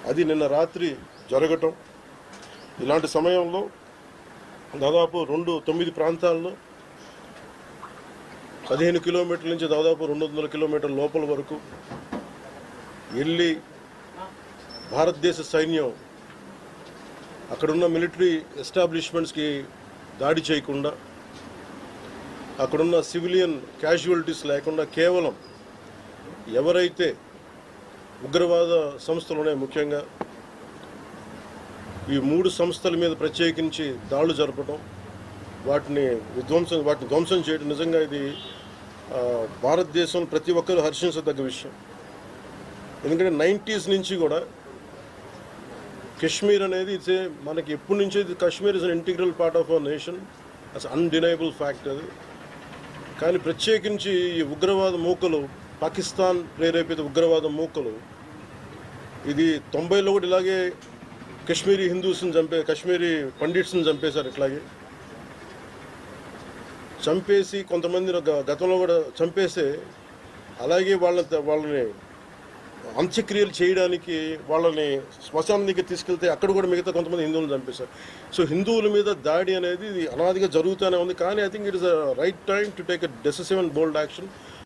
అది నిన్న రాత్రి జరగటం. ఇలాంటి సమయంలో దాదాపు 9 ప్రాంతాల్లో 15 కిలోమీటర్ల నుంచి దాదాపు 200 కిలోమీటర్ల లోపల వరకు వెళ్ళి భారతదేశ సైన్యం అక్కడున్న మిలిటరీ ఎస్టాబ్లిష్మెంట్స్కి దాడి చేయకుండా, అక్కడున్న సివిలియన్ క్యాజువాలిటీస్ లేకుండా కేవలం ఎవరైతే ఉగ్రవాద సంస్థలు ఉన్నాయో, ముఖ్యంగా ఈ 3 సంస్థల మీద ప్రత్యేకించి దాడులు జరపడం, వాటిని ధ్వంసం చేయడం నిజంగా ఇది భారతదేశం ప్రతి ఒక్కరు హర్షించదగ్గ విషయం. ఎందుకంటే 90s నుంచి కూడా కశ్మీర్ అనేది మనకి ఎప్పటి నుంచో Kashmir is an integral part of our nation, as undeniable fact అది. కానీ ప్రత్యేకించి ఈ ఉగ్రవాద మూకలు, పాకిస్తాన్ ప్రేరేపిత ఉగ్రవాద మూకలు, ఇది 90లో కూడా ఇలాగే కశ్మీరీ హిందూస్ని కశ్మీరీ పండిట్స్ని చంపేశారు. ఇట్లాగే చంపేసి కొంతమంది గతంలో కూడా చంపేస్తే అలాగే వాళ్ళని అంత్యక్రియలు చేయడానికి వాళ్ళని శ్మశానానికి తీసుకెళ్తే అక్కడ కూడా మిగతా కొంతమంది హిందువులను చంపేశారు. సో హిందువుల మీద దాడి అనేది ఇది అనాదిగా జరుగుతూనే ఉంది. కానీ I think it is a right time to take a decisive and bold action.